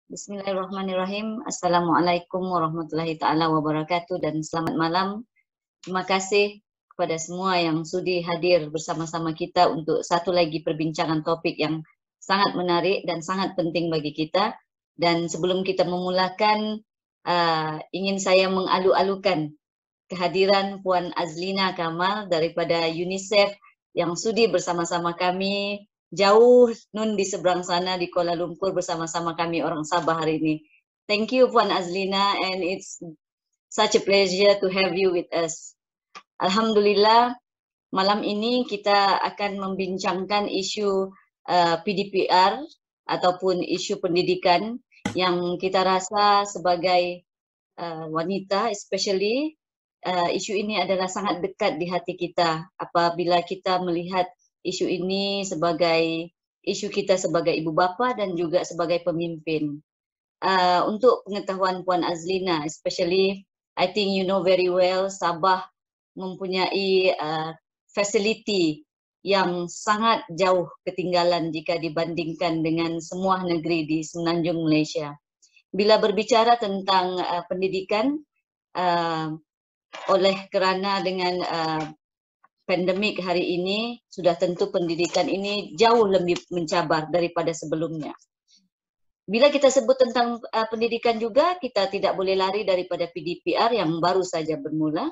Bismillahirrahmanirrahim. Assalamualaikum warahmatullahi ta'ala wabarakatuh dan selamat malam. Terima kasih kepada semua yang sudi hadir bersama-sama kita untuk satu lagi perbincangan topik yang sangat menarik dan sangat penting bagi kita. Dan sebelum kita memulakan, ingin saya mengalu-alukan kehadiran Puan Azlina Kamal daripada UNICEF yang sudi bersama-sama kami jauh nun di seberang sana di Kuala Lumpur bersama-sama kami orang Sabah hari ini. Thank you Puan Azlina, and it's such a pleasure to have you with us. Alhamdulillah, malam ini kita akan membincangkan isu PDPR ataupun isu pendidikan yang kita rasa sebagai wanita especially isu ini adalah sangat dekat di hati kita apabila kita melihat isu ini sebagai isu kita sebagai ibu bapa dan juga sebagai pemimpin. Untuk pengetahuan Puan Azlina, especially I think you know very well, Sabah mempunyai facility yang sangat jauh ketinggalan jika dibandingkan dengan semua negeri di semenanjung Malaysia. Bila berbicara tentang pendidikan, oleh kerana dengan pandemik hari ini, sudah tentu pendidikan ini jauh lebih mencabar daripada sebelumnya. Bila kita sebut tentang pendidikan juga, kita tidak boleh lari daripada PDPR yang baru saja bermula.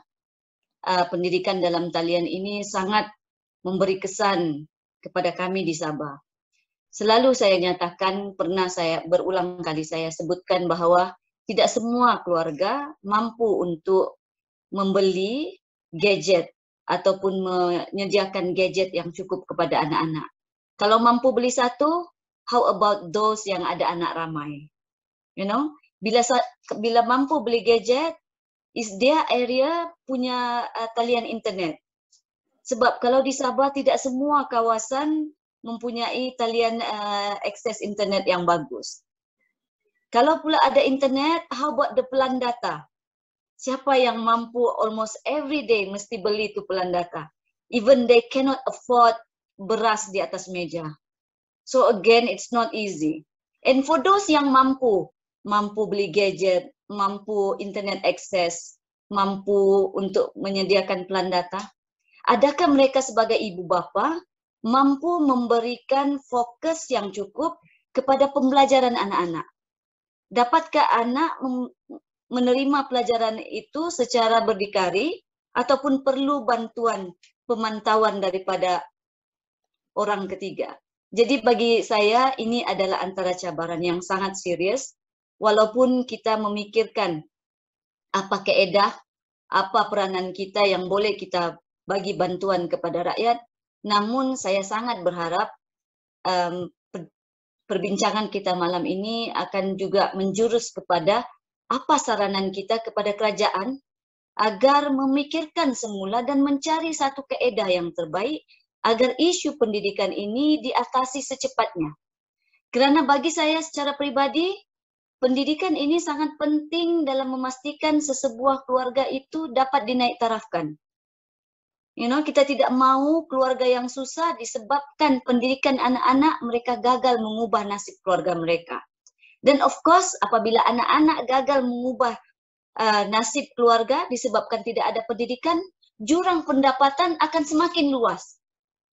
Pendidikan dalam talian ini sangat memberi kesan kepada kami di Sabah. Selalu saya nyatakan, pernah saya berulang kali saya sebutkan bahawa tidak semua keluarga mampu untuk membeli gadget ataupun menyediakan gadget yang cukup kepada anak-anak. Kalau mampu beli satu, how about those yang ada anak ramai? You know, bila mampu beli gadget, is their area punya talian internet. Sebab kalau di Sabah tidak semua kawasan mempunyai talian akses internet yang bagus. Kalau pula ada internet, how about the pelan data? Siapa yang mampu almost every day mesti beli tu pelan data. Even they cannot afford beras di atas meja. So again, it's not easy. And for those yang mampu beli gadget, mampu internet access, mampu untuk menyediakan pelan data, adakah mereka sebagai ibu bapa mampu memberikan fokus yang cukup kepada pembelajaran anak-anak? Dapatkah anak menerima pelajaran itu secara berdikari ataupun perlu bantuan pemantauan daripada orang ketiga? Jadi bagi saya ini adalah antara cabaran yang sangat serius, walaupun kita memikirkan apa kaedah, apa peranan kita yang boleh kita bagi bantuan kepada rakyat, namun saya sangat berharap perbincangan kita malam ini akan juga menjurus kepada apa saranan kita kepada kerajaan agar memikirkan semula dan mencari satu kaedah yang terbaik agar isu pendidikan ini diatasi secepatnya. Kerana bagi saya secara pribadi, pendidikan ini sangat penting dalam memastikan sesebuah keluarga itu dapat dinaik tarafkan. You know, kita tidak mahu keluarga yang susah disebabkan pendidikan anak-anak mereka gagal mengubah nasib keluarga mereka. Dan of course, apabila anak-anak gagal mengubah nasib keluarga disebabkan tidak ada pendidikan, jurang pendapatan akan semakin luas.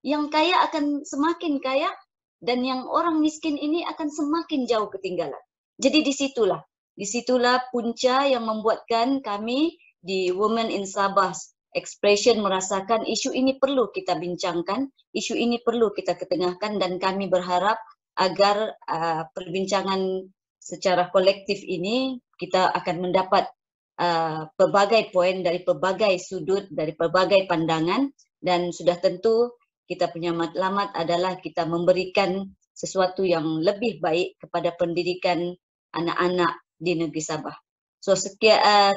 Yang kaya akan semakin kaya dan yang orang miskin ini akan semakin jauh ketinggalan. Jadi disitulah punca yang membuatkan kami di Women in Sabah Expression merasakan isu ini perlu kita bincangkan, isu ini perlu kita ketengahkan, dan kami berharap agar perbincangan secara kolektif ini kita akan mendapat pelbagai poin dari pelbagai sudut, dari pelbagai pandangan, dan sudah tentu kita punya matlamat adalah kita memberikan sesuatu yang lebih baik kepada pendidikan anak-anak di negeri Sabah. So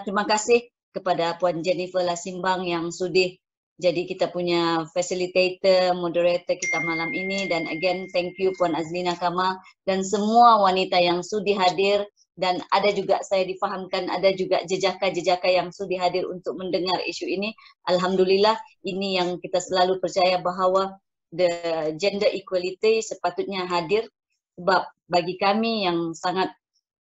terima kasih kepada Puan Jennifer Lasimbang yang sudi jadi kita punya facilitator, moderator kita malam ini, dan again thank you Puan Azlina Kamal dan semua wanita yang sudi hadir, dan ada juga saya difahamkan ada juga jejaka-jejaka yang sudi hadir untuk mendengar isu ini. Alhamdulillah, ini yang kita selalu percaya bahawa the gender equality sepatutnya hadir, sebab bagi kami yang sangat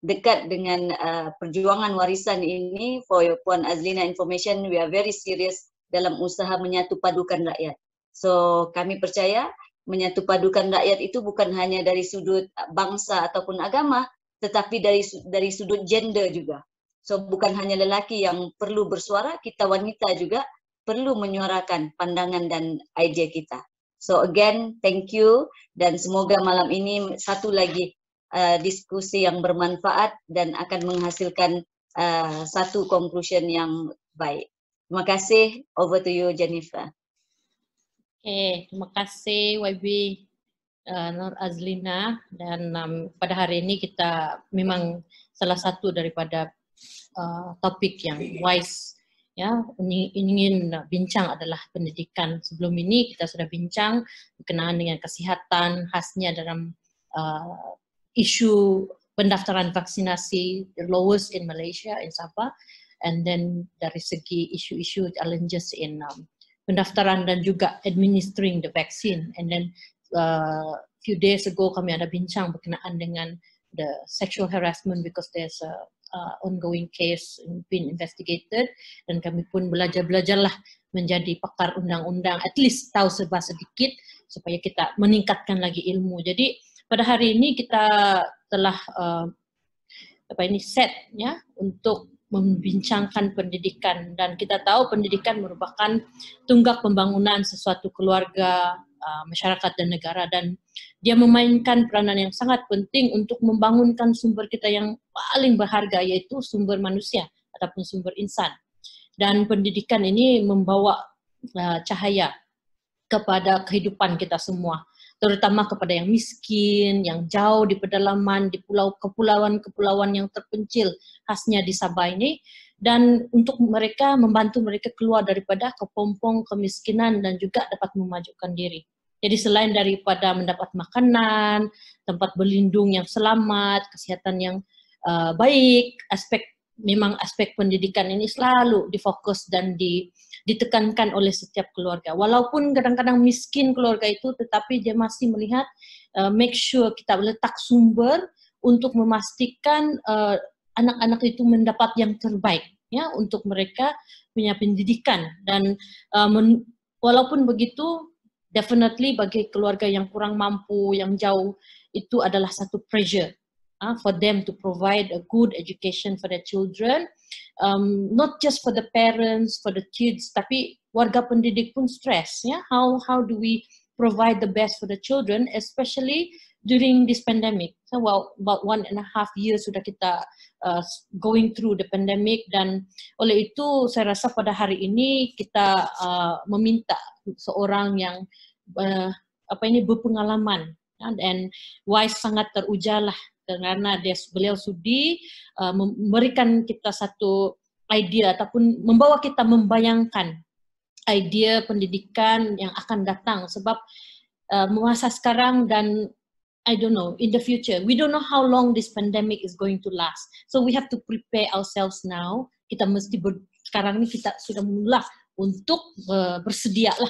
dekat dengan perjuangan warisan ini. For Puan Azlina information, we are very serious dalam usaha menyatu padukan rakyat. So kami percaya menyatu padukan rakyat itu bukan hanya dari sudut bangsa ataupun agama, tetapi dari sudut gender juga. So bukan hanya lelaki yang perlu bersuara, kita wanita juga perlu menyuarakan pandangan dan idea kita. So again, thank you, dan semoga malam ini satu lagi diskusi yang bermanfaat dan akan menghasilkan satu conclusion yang baik. Terima kasih. Over to you, Jennifer. Terima kasih YB Nur Azlina, dan pada hari ini kita memang salah satu daripada topik yang wise ya ingin bincang adalah pendidikan. Sebelum ini kita sudah bincang berkenaan dengan kesihatan, khasnya dalam isu pendaftaran vaksinasi, the lowest in Malaysia, in Sabah, and then dari segi isu-isu challenges in pendaftaran dan juga administering the vaccine. And then few days ago kami ada bincang berkenaan dengan the sexual harassment because there's a ongoing case being investigated, dan kami pun belajarlah menjadi pakar undang-undang, at least tahu serba sedikit supaya kita meningkatkan lagi ilmu. Jadi pada hari ini kita telah set ya untuk membincangkan pendidikan, dan kita tahu pendidikan merupakan tunggak pembangunan sesuatu keluarga, masyarakat dan negara, dan dia memainkan peranan yang sangat penting untuk membangunkan sumber kita yang paling berharga, yaitu sumber manusia ataupun sumber insan. Dan pendidikan ini membawa cahaya kepada kehidupan kita semua, terutama kepada yang miskin, yang jauh di pedalaman, di kepulauan-kepulauan yang terpencil, khasnya di Sabah ini, dan untuk mereka, membantu mereka keluar daripada kepompong kemiskinan dan juga dapat memajukan diri. Jadi selain daripada mendapat makanan, tempat berlindung yang selamat, kesehatan yang baik, aspek pendidikan ini selalu difokus dan ditekankan oleh setiap keluarga. Walaupun kadang-kadang miskin keluarga itu, tetapi dia masih melihat make sure kita letak sumber untuk memastikan anak-anak itu mendapat yang terbaik ya untuk mereka punya pendidikan. Dan walaupun begitu, definitely bagi keluarga yang kurang mampu, yang jauh, itu adalah satu pressure for them to provide a good education for their children, not just for the parents, for the kids, tapi warga pendidik pun stress ya. How do we provide the best for the children, especially during this pandemic? So about 1.5 years sudah kita going through the pandemic, dan oleh itu saya rasa pada hari ini kita meminta seorang yang berpengalaman, dan wise sangat terujalah karena beliau sudi memberikan kita satu idea ataupun membawa kita membayangkan idea pendidikan yang akan datang, sebab masa sekarang dan I don't know, in the future, we don't know how long this pandemic is going to last. So we have to prepare ourselves now. Kita mesti sekarang ini kita sudah mulai untuk bersedia lah.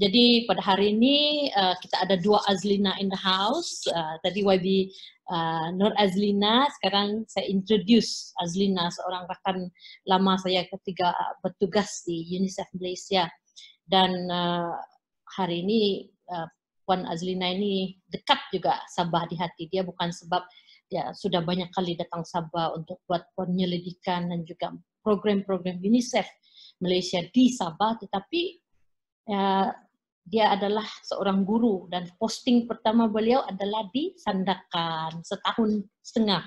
Jadi pada hari ini kita ada 2 Azlina in the house. Tadi YB Nur Azlina, sekarang saya introduce Azlina, seorang rakan lama saya ketika bertugas di UNICEF Malaysia. Dan hari ini Puan Azlina ini dekat juga Sabah di hati dia, bukan sebab dia sudah banyak kali datang Sabah untuk buat penyelidikan dan juga program-program UNICEF Malaysia di Sabah, tetapi dia adalah seorang guru, dan posting pertama beliau adalah di Sandakan, 1.5 tahun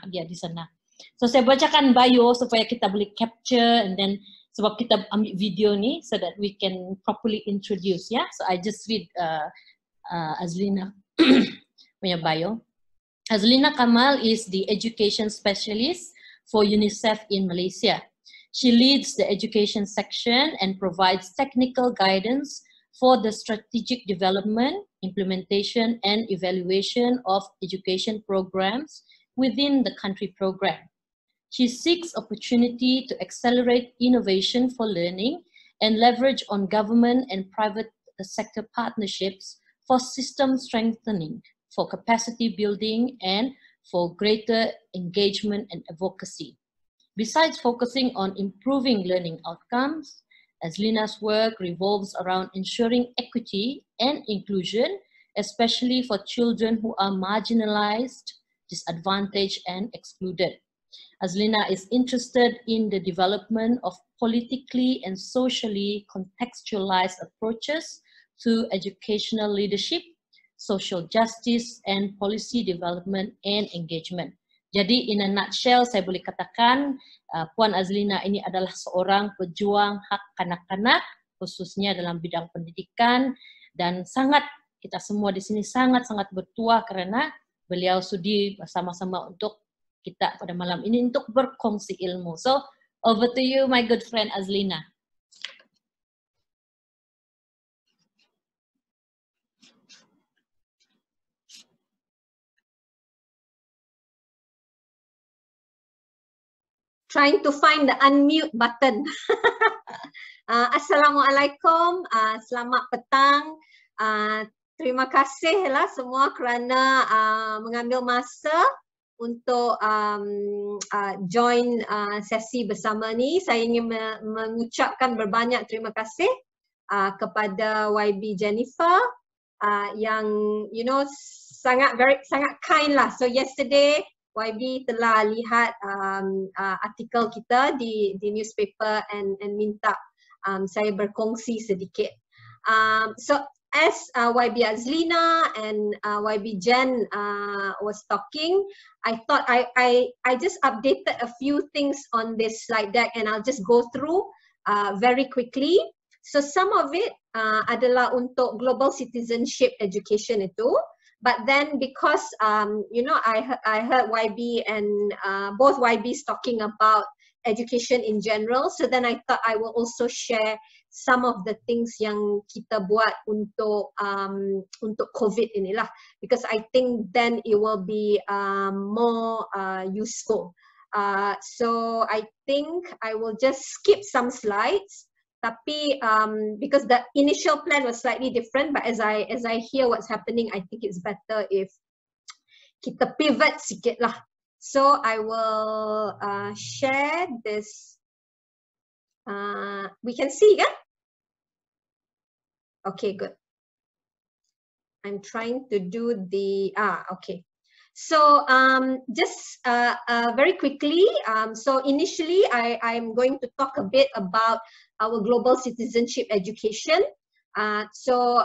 dia di sana. So saya bacakan bio supaya kita boleh capture, and then sebab kita ambil video ni so that we can properly introduce ya. So I just read Azlina punya bio. Azlina Kamal is the education specialist for UNICEF in Malaysia. She leads the education section and provides technical guidance for the strategic development, implementation, and evaluation of education programs within the country program. She seeks opportunity to accelerate innovation for learning and leverage on government and private sector partnerships for system strengthening, for capacity building, and for greater engagement and advocacy. Besides focusing on improving learning outcomes, Azlina's work revolves around ensuring equity and inclusion, especially for children who are marginalized, disadvantaged, and excluded. Azlina is interested in the development of politically and socially contextualized approaches to educational leadership, social justice, and policy development and engagement. Jadi in a nutshell, saya boleh katakan Puan Azlina ini adalah seorang pejuang hak kanak-kanak, khususnya dalam bidang pendidikan, dan kita semua di sini sangat-sangat bertuah karena beliau sudi bersama-sama untuk kita pada malam ini untuk berkongsi ilmu. So, over to you, my good friend Azlina. Trying to find the unmute button. Assalamualaikum, selamat petang. Terima kasihlah semua kerana mengambil masa untuk join sesi bersama ni. Saya ingin mengucapkan berbanyak terima kasih kepada YB Jennifer yang sangat kind lah. So yesterday YB telah lihat artikel kita di newspaper and minta saya berkongsi sedikit. So as YB Azlina and YB Jen was talking, I thought I just updated a few things on this slide deck and I'll just go through very quickly. So some of it adalah untuk global citizenship education itu. But then because I heard YB and both YBs talking about education in general, so then I thought I will also share some of the things yang kita buat untuk COVID inilah, because I think then it will be more useful. So I think I will just skip some slides. Tapi because the initial plan was slightly different, but as I hear what's happening, I think it's better if kita pivot sikit lah. So I will share this. We can see, kan? Okay, good. I'm trying to do the okay. So just very quickly, so initially I'm going to talk a bit about our global citizenship education. So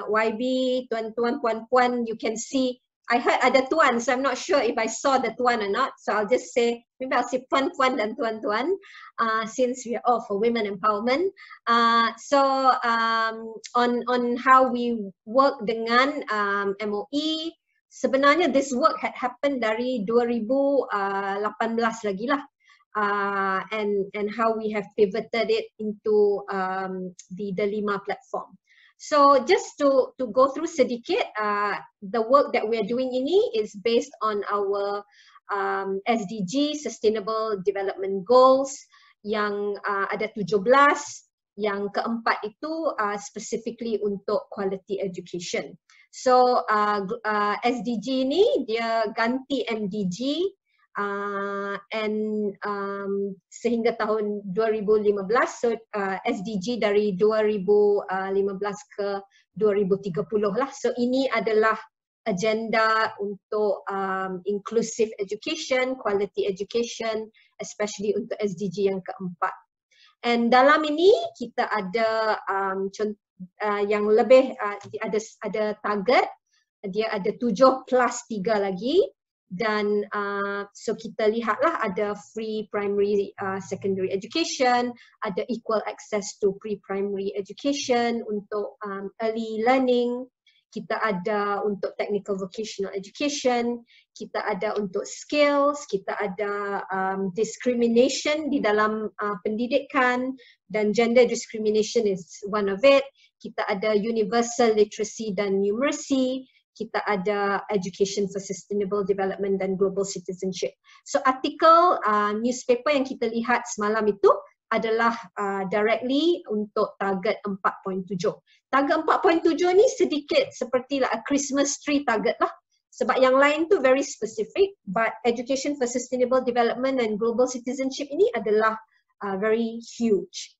YB, tuan-tuan, puan-puan, you can see, I heard ada tuan, so I'm not sure if I saw the tuan or not. So I'll just say, maybe I'll say puan-puan dan tuan-tuan, since we are all for women empowerment. So on how we work dengan MOE, sebenarnya this work had happened dari 2018 lagi lah. And how we have pivoted it into the Lima platform. So just to go through sedikit, the work that we are doing ini is based on our SDG, Sustainable Development Goals, yang ada 17, yang keempat itu specifically untuk quality education. So SDG ini dia ganti MDG, and sehingga tahun 2015, so SDG dari 2015 ke 2030 lah. So ini adalah agenda untuk inclusive education, quality education, especially untuk SDG yang keempat. And dalam ini kita ada yang lebih ada target, dia ada 7 plus 3 lagi. Dan so kita lihatlah ada free primary secondary education, ada equal access to pre-primary education untuk early learning, kita ada untuk technical vocational education, kita ada untuk skills, kita ada discrimination di dalam pendidikan, dan gender discrimination is one of it. Kita ada universal literacy dan numeracy, kita ada education for sustainable development dan global citizenship. So artikel newspaper yang kita lihat semalam itu adalah directly untuk target 4.7. Target 4.7 ni sedikit seperti a Christmas tree target lah. Sebab yang lain tu very specific, but education for sustainable development and global citizenship ini adalah very huge.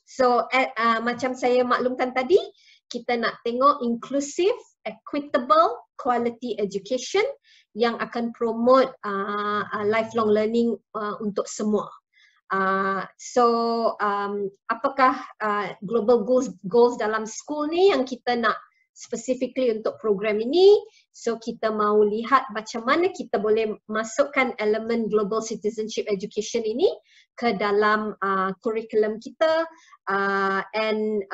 So macam saya maklumkan tadi, kita nak tengok inclusive, equitable, quality education yang akan promote lifelong learning untuk semua. Apakah global goals dalam school ni yang kita nak specifically untuk program ini? So kita mau lihat macam mana kita boleh masukkan elemen global citizenship education ini ke dalam curriculum kita, and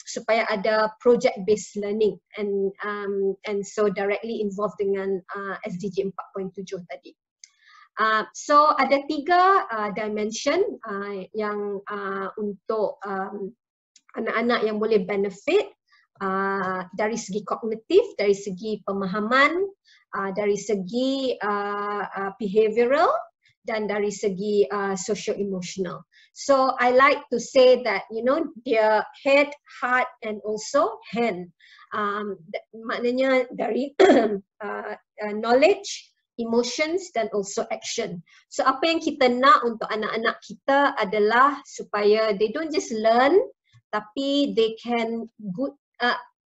supaya ada project based learning and so directly involved dengan SDG 4.7 tadi. So ada 3 dimension yang untuk anak-anak yang boleh benefit dari segi kognitif, dari segi pemahaman, dari segi behavioral, dan dari segi socio-emotional. So I like to say that, you know, their head, heart and also hand. Maknanya dari knowledge, emotions dan also action. So apa yang kita nak untuk anak-anak kita adalah supaya they don't just learn, tapi they can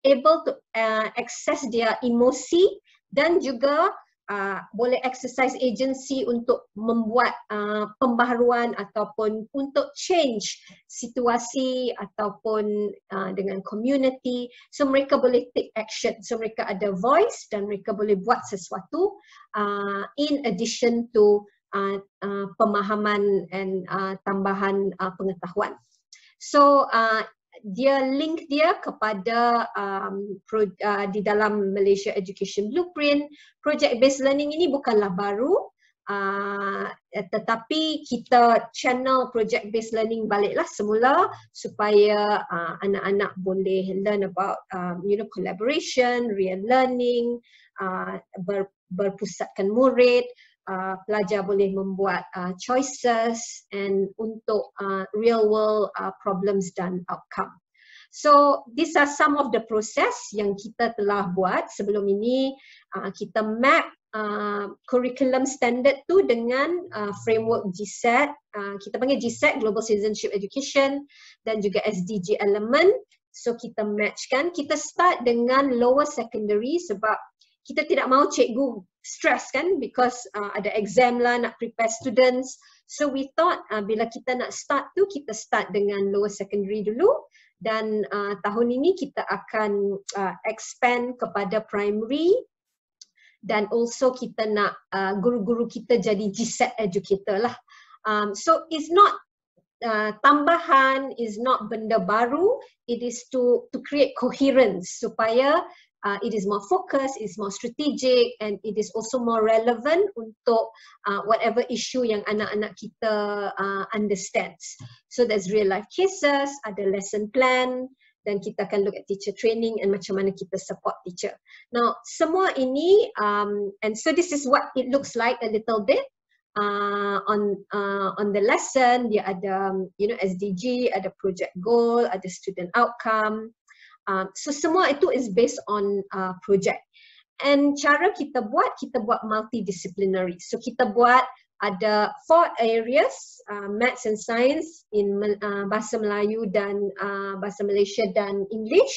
able to access their emosi dan juga boleh exercise agency untuk membuat pembaharuan ataupun untuk change situasi ataupun dengan community. So mereka boleh take action. So mereka ada voice dan mereka boleh buat sesuatu in addition to pemahaman and tambahan pengetahuan. So dia link dia kepada di dalam Malaysia Education Blueprint. Project based learning ini bukanlah baru, tetapi kita channel project based learning baliklah semula supaya anak-anak boleh learn about collaboration, real learning, berpusatkan murid, pelajar boleh membuat choices and untuk real world problems dan outcome. So these are some of the process yang kita telah buat sebelum ini. Kita map curriculum standard tu dengan framework GSET. Kita panggil GSET, Global Citizenship Education, dan juga SDG element. So kita matchkan. Kita start dengan lower secondary sebab kita tidak mahu cikgu stress kan, because ada exam lah, nak prepare students. So we thought bila kita nak start tu, kita start dengan lower secondary dulu, dan tahun ini kita akan expand kepada primary, dan also kita nak guru-guru kita jadi GSET educator lah. So it's not tambahan, is not benda baru, it is to create coherence supaya it is more focused, it is more strategic, and it is also more relevant untuk whatever issue yang anak-anak kita understands. So there's real life cases, ada lesson plan, dan kita akan look at teacher training and macam mana kita support teacher. Now semua ini, and so this is what it looks like a little bit on the lesson. Dia ada SDG, ada project goal, ada student outcome. So semua itu is based on project. And cara kita buat multidisciplinary. So kita buat ada 4 areas, maths and science in bahasa Melayu dan bahasa Malaysia dan English,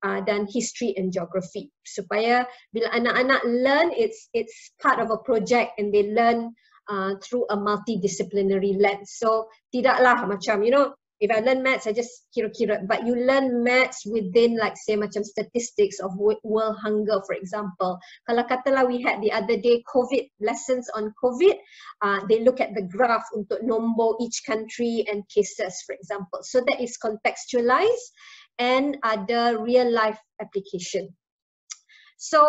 dan history and geography. Supaya bila anak-anak learn, it's part of a project and they learn through a multidisciplinary lens. So tidaklah macam if I learn maths, I just kira-kira, but you learn maths within like say macam statistics of world hunger, for example. Kalau katalah we had the other day COVID lessons on COVID, they look at the graph untuk nombor each country and cases, for example. So that is contextualized and ada real life application. So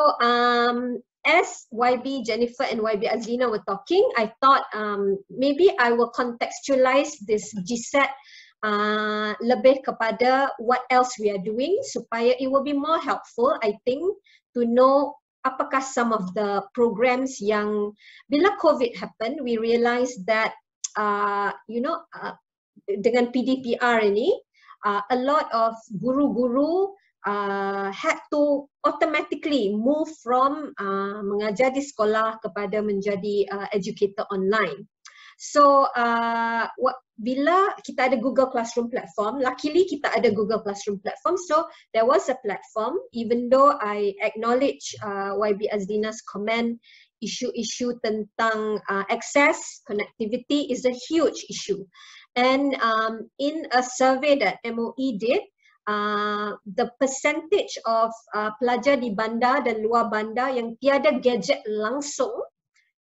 as YB Jennifer and YB Azlina were talking, I thought maybe I will contextualize this GSET lebih kepada what else we are doing supaya it will be more helpful, I think, to know apakah some of the programs yang bila COVID happen, we realized that dengan PDPR ini, a lot of guru-guru had to automatically move from mengajar di sekolah kepada menjadi educator online. So bila kita ada Google Classroom platform, luckily kita ada Google Classroom platform, so there was a platform, even though I acknowledge YB Azlina's comment, isu-isu tentang access, connectivity is a huge issue. And in a survey that MOE did, the percentage of pelajar di bandar dan luar bandar yang tiada gadget langsung,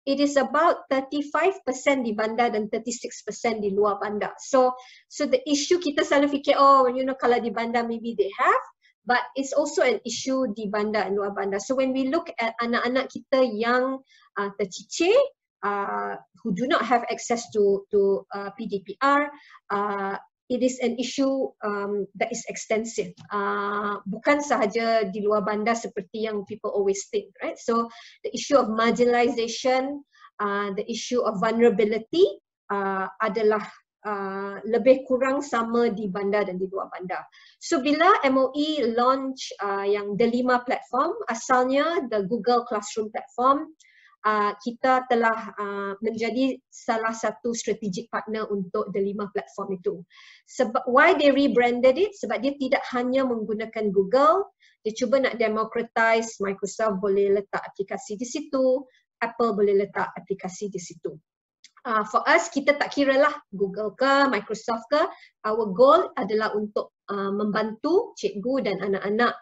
it is about 35% di bandar dan 36% di luar bandar. So the issue kita selalu fikir, oh, you know, kalau di bandar maybe they have, but it's also an issue di bandar dan luar bandar. So when we look at anak-anak kita yang tercicir, who do not have access to PDPR, it is an issue that is extensive. Bukan sahaja di luar bandar seperti yang people always think, right? So the issue of marginalization, the issue of vulnerability adalah lebih kurang sama di bandar dan di luar bandar. So bila MOE launch yang Delima platform, asalnya the Google Classroom platform, kita telah menjadi salah satu strategic partner untuk Delima platform itu. Sebab why they rebranded it? Sebab dia tidak hanya menggunakan Google, dia cuba nak democratize, Microsoft boleh letak aplikasi di situ, Apple boleh letak aplikasi di situ. For us, kita tak kira lah Google ke, Microsoft ke, our goal adalah untuk membantu cikgu dan anak-anak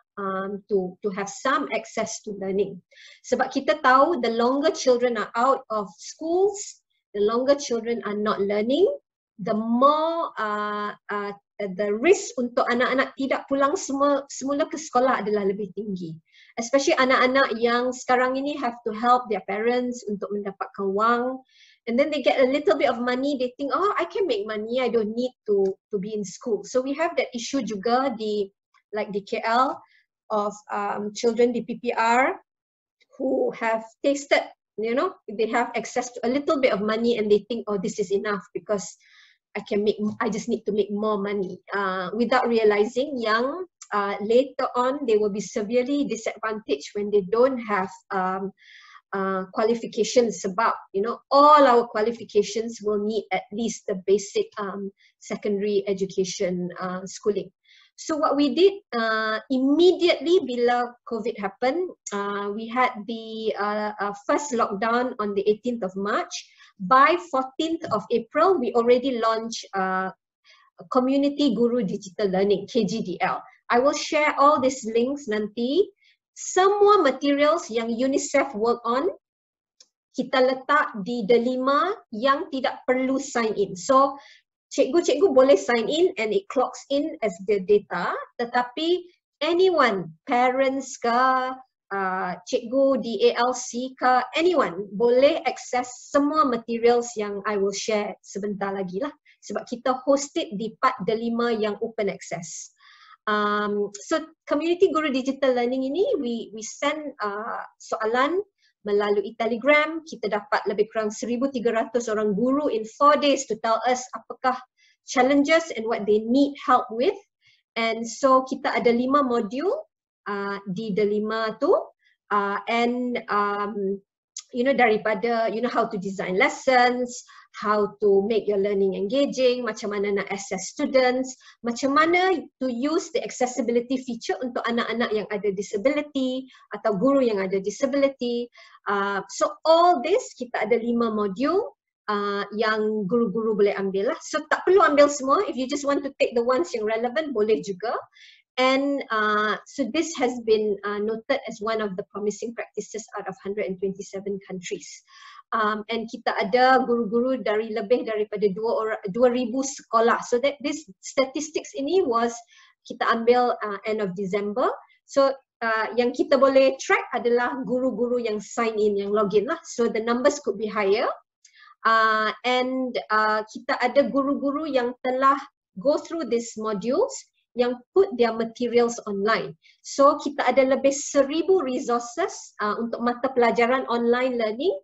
to have some access to learning. Sebab kita tahu the longer children are out of schools, the longer children are not learning, the more the risk untuk anak-anak tidak pulang semula ke sekolah adalah lebih tinggi. Especially anak-anak yang sekarang ini have to help their parents untuk mendapatkan wang. And then they get a little bit of money, they think, oh, I can make money, I don't need to be in school. So we have that issue juga di KL of children di PPR who have tasted, you know, they have access to a little bit of money and they think, oh, this is enough because I just need to make more money, without realizing yang later on they will be severely disadvantaged when they don't have qualifications. Sebab, you know, all our qualifications will need at least the basic secondary education schooling. So what we did immediately bila COVID happened, we had the first lockdown on the 18th of March. By 14th of April, we already launched Community Guru Digital Learning, KGDL. I will share all these links nanti. Semua materials yang UNICEF work on, kita letak di Delima yang tidak perlu sign in. So, cikgu-cikgu boleh sign in and it clocks in as the data, tetapi anyone, parents ke, cikgu di ALC ke, anyone boleh access semua materials yang I will share sebentar lagi lah. Sebab kita host it di part Delima yang open access. So Community Guru Digital Learning ini we send soalan melalui Telegram. Kita dapat lebih kurang 1,300 orang guru in 4 days to tell us apakah challenges and what they need help with. And so kita ada 5 modul di Delima tu, and you know, daripada you know how to design lessons, how to make your learning engaging, macam mana nak assess students, macam mana to use the accessibility feature untuk anak-anak yang ada disability atau guru yang ada disability. So all this kita ada 5 modul yang guru-guru boleh ambil lah. So tak perlu ambil semua, if you just want to take the ones yang relevant boleh juga. And so this has been noted as one of the promising practices out of 127 countries. And kita ada guru-guru dari lebih daripada 2,000 sekolah. So that this statistics ini was kita ambil end of December. So yang kita boleh track adalah guru-guru yang sign in, yang login lah. So the numbers could be higher. And kita ada guru-guru yang telah go through these modules, yang put their materials online. So kita ada lebih 1,000 resources untuk mata pelajaran online learning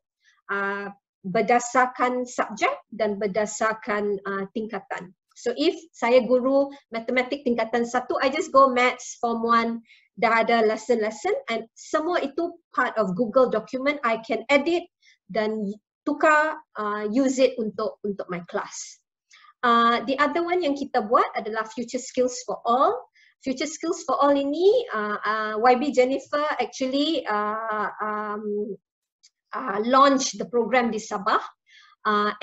berdasarkan subjek dan berdasarkan tingkatan. So if saya guru matematik tingkatan 1, I just go maths form 1, dah ada lesson and semua itu part of Google document. I can edit dan tukar use it untuk my class. The other one yang kita buat adalah Future Skills for All. Future Skills for All ini YB Jennifer actually launch the program di Sabah.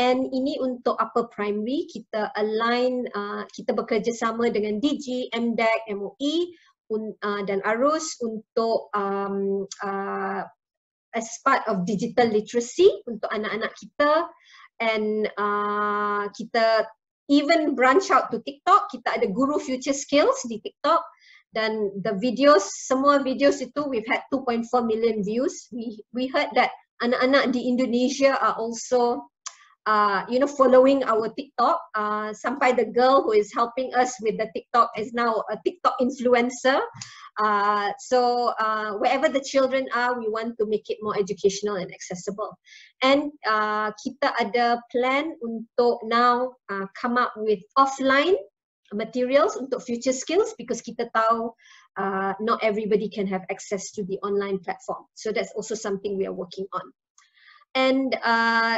And ini untuk upper primary, kita align, kita bekerjasama dengan DG, MDEC, MOE dan ARUS untuk as part of digital literacy untuk anak-anak kita. And kita even branch out to TikTok, kita ada guru future skills di TikTok. Dan the videos, semua videos itu we've had 2.4 million views. We heard that anak-anak di Indonesia are also following our TikTok. Sampai the girl who is helping us with the TikTok is now a TikTok influencer. So wherever the children are, we want to make it more educational and accessible. And kita ada plan untuk now come up with offline materials untuk future skills because kita tahu not everybody can have access to the online platform. So that's also something we are working on. And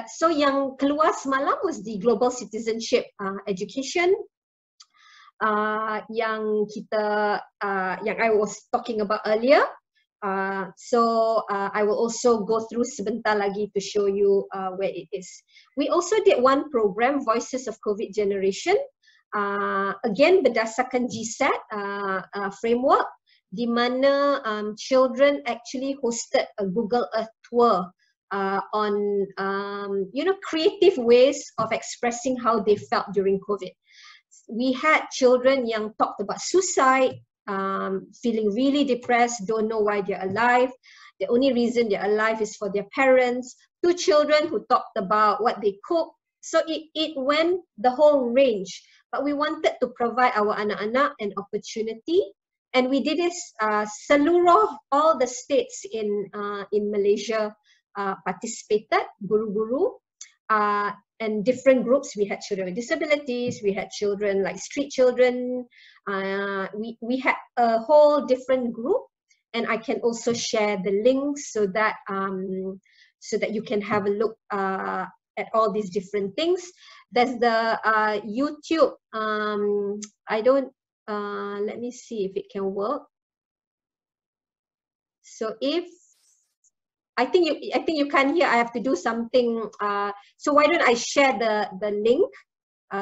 so yang keluar semalam was the global citizenship education yang I was talking about earlier. So I will also go through sebentar lagi to show you where it is. We also did one program, Voices of COVID Generation. Again berdasarkan GSAT framework, di mana children actually hosted a Google Earth tour on creative ways of expressing how they felt during COVID. We had children yang talked about suicide, feeling really depressed, don't know why they're alive. The only reason they're alive is for their parents. 2 children who talked about what they cook. So it went the whole range. But we wanted to provide our anak-anak an opportunity. And we did this seluruh all the states in Malaysia participated, guru-guru, and different groups. We had children with disabilities, we had children like street children, we had a whole different group, and I can also share the links so that you can have a look at all these different things. There's the YouTube, let me see if it can work. So I think you can't hear. I have to do something. So why don't I share the link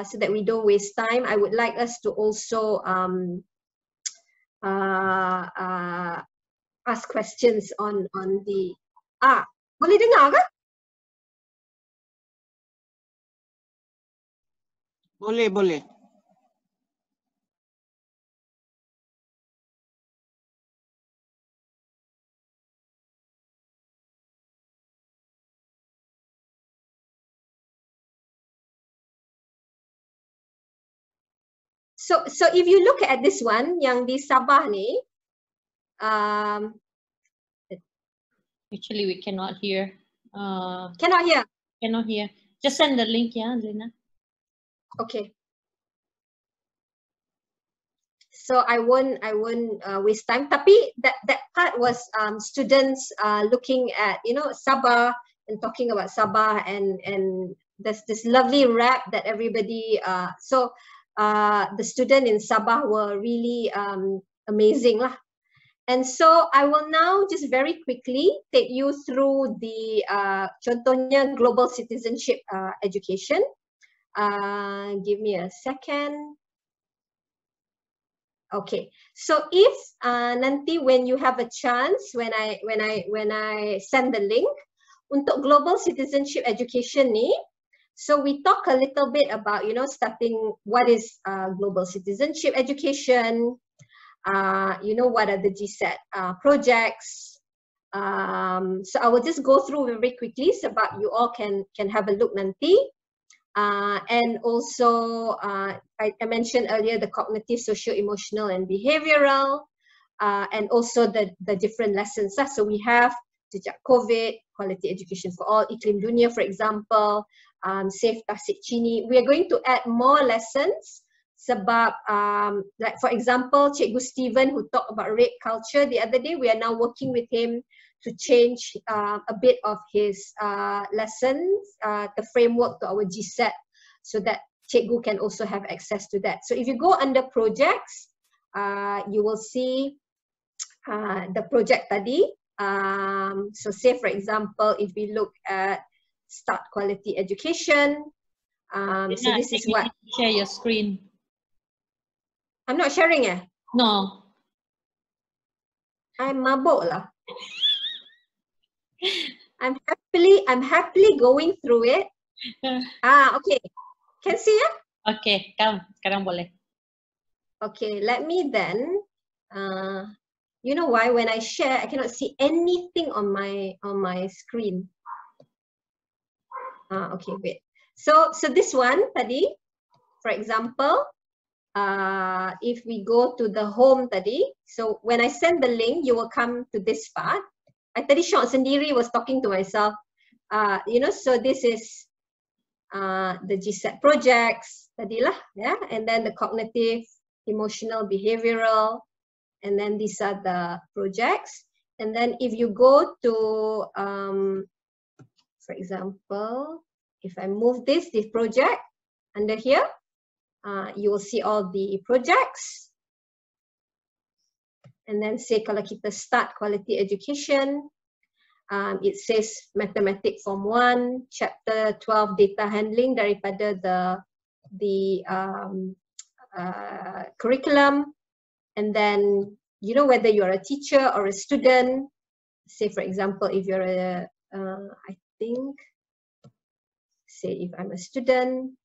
so that we don't waste time. I would like us to also ask questions on the. Boleh dengar kan? Boleh. So if you look at this one, yang di Sabah ni, actually we cannot hear. Cannot hear. Cannot hear. Just send the link, yeah, Lena. Okay. So I won't waste time. Tapi that part was students looking at Sabah and talking about Sabah and there's this lovely rap that everybody the student in Sabah were really amazing lah. And so I will now just very quickly take you through the contohnya global citizenship education. Give me a second. Okay, so if nanti when you have a chance, when I send the link untuk global citizenship education ni, so we talk a little bit about starting what is global citizenship education, what are the GSAT projects. So I will just go through very quickly so that you all can have a look nanti. And also I mentioned earlier the cognitive, social, emotional and behavioral, and also the different lessons. So we have Jejak COVID, Quality Education for All, Iklim Dunia, for example, Safe Tasik Chini. We are going to add more lessons Sebab like for example, Cikgu Steven who talked about rape culture the other day, we are now working with him to change a bit of his lessons, the framework to our GSET, so that Cikgu can also have access to that. So if you go under projects, you will see the project tadi. So say for example, if we look at start quality education, so this is what. Share your screen. I'm not sharing No. I'm mabuk lah. I'm happily going through it. Okay. Can see ya? Okay, come. Sekarang boleh. Okay, let me then. You know why? When I share, I cannot see anything on my screen. Okay, wait. So this one tadi, for example, if we go to the home tadi, so when I send the link, you will come to this part. I tadi short sendiri was talking to myself. You know, so this is the GSET projects tadi lah, yeah, and then the cognitive, emotional, behavioral, and then these are the projects. And then if you go to, for example, if I move this project under here, you will see all the projects. And then say kalau kita start quality education, it says Mathematics Form 1, Chapter 12 Data Handling daripada the curriculum. And then, you know, whether you're a teacher or a student, say for example, if you're I think, say if I'm a student,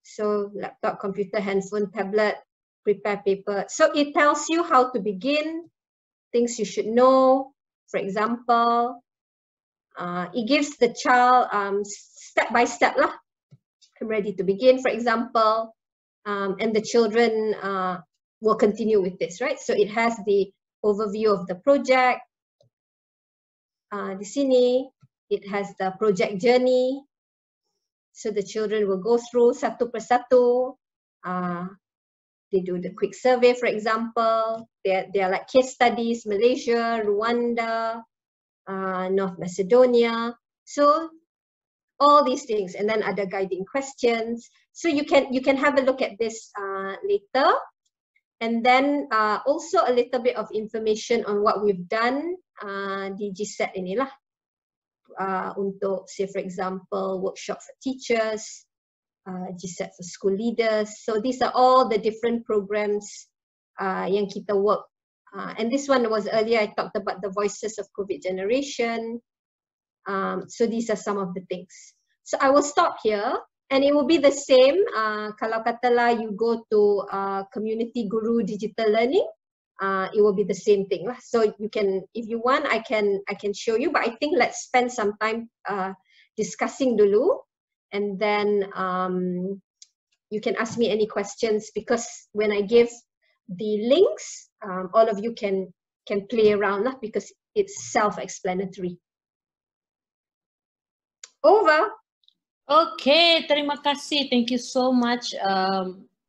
so laptop, computer, handphone, tablet, prepare paper. So it tells you how to begin, things you should know. For example, it gives the child step by step lah. I'm ready to begin, for example, and the children will continue with this, right? So it has the overview of the project. Di sini, it has the project journey. So the children will go through satu persatu. They do the quick survey, for example. They are like case studies, Malaysia, Rwanda, North Macedonia. So all these things, and then other guiding questions. So you can have a look at this later. And then also a little bit of information on what we've done di GSET inilah. Untuk say for example workshop for teachers, GSET for school leaders. So these are all the different programs yang kita work. And this one was earlier, I talked about the Voices of COVID Generation. So these are some of the things. So I will stop here, and it will be the same. Kalau katalah you go to Community Guru Digital Learning, it will be the same thing lah. So you can, if you want, I can show you. But I think let's spend some time discussing dulu, and then you can ask me any questions, because when I give the links, all of you can play around lah, because it's self-explanatory. Over. Okay, terima kasih. Thank you so much,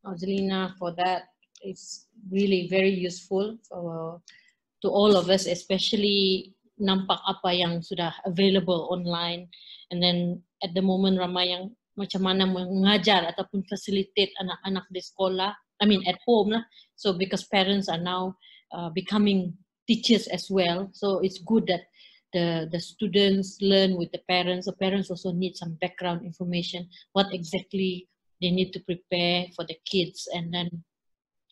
Angelina, for that. It's really very useful to all of us, especially nampak apa yang sudah available online. And then at the moment ramai yang macam mana mengajar ataupun facilitate anak-anak di sekolah, I mean at home lah. So because parents are now becoming teachers as well, so it's good that the students learn with the parents. The parents also need some background information, what exactly they need to prepare for the kids. And then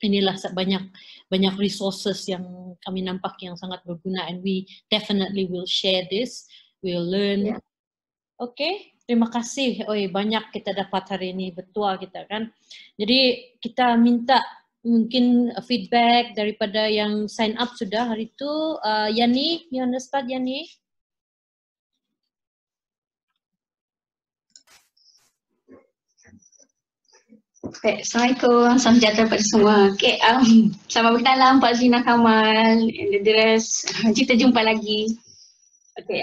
inilah banyak resources yang kami nampak yang sangat berguna, and we definitely will share this, we'll learn. Yeah. Okay, terima kasih. Banyak kita dapat hari ini, betul kita kan. Jadi kita minta mungkin feedback daripada yang sign up sudah hari itu. Yani, you understand Yani? Okay, Assalamualaikum, salam sejahtera kepada semua. Okay, selamat berkenalan Pak Zina Kamal and the rest. Kita jumpa lagi. Okey,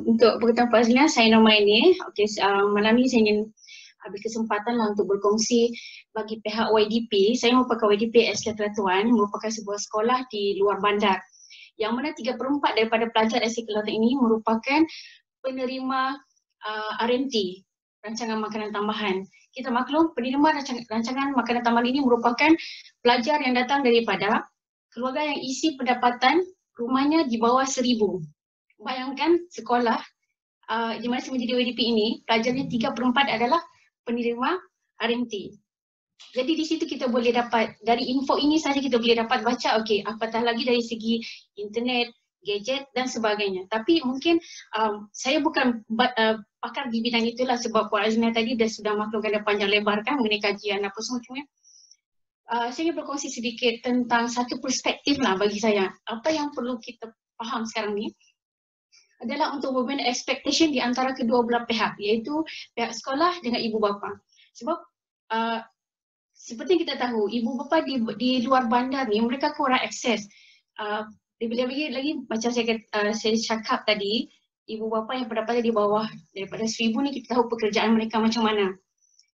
untuk berkata Fazlina, saya Norma ini. Okey, malam ni saya ingin ambil kesempatan lah untuk berkongsi bagi pihak YDP. Saya merupakan YDP SK Kelatuan, merupakan sebuah sekolah di luar bandar. Yang mana 3/4 daripada pelajar SK Kelatuan ini merupakan penerima RMT, rancangan makanan tambahan. Kita maklum penerima rancangan makanan tambahan ini merupakan pelajar yang datang daripada keluarga yang isi pendapatan rumahnya di bawah 1,000. Bayangkan sekolah di mana saya menjadi YDP ini, pelajarnya 3/4 adalah penerima RMT. Jadi di situ kita boleh dapat, dari info ini saja kita boleh dapat baca, okey, apatah lagi dari segi internet, gadget dan sebagainya. Tapi mungkin saya bukan pakar di bidang itulah, sebab Puan Azmina tadi sudah maklumkan panjang lebar kan mengenai kajian apa semua. Saya ingin berkongsi sedikit tentang satu perspektif lah bagi saya. Apa yang perlu kita faham sekarang ni adalah untuk membina expectation di antara kedua belah pihak, iaitu pihak sekolah dengan ibu bapa. Sebab seperti kita tahu, ibu bapa di luar bandar ni mereka kurang akses. Lagi macam saya cakap tadi, ibu bapa yang pendapatan di bawah daripada 1,000 ni, kita tahu pekerjaan mereka macam mana.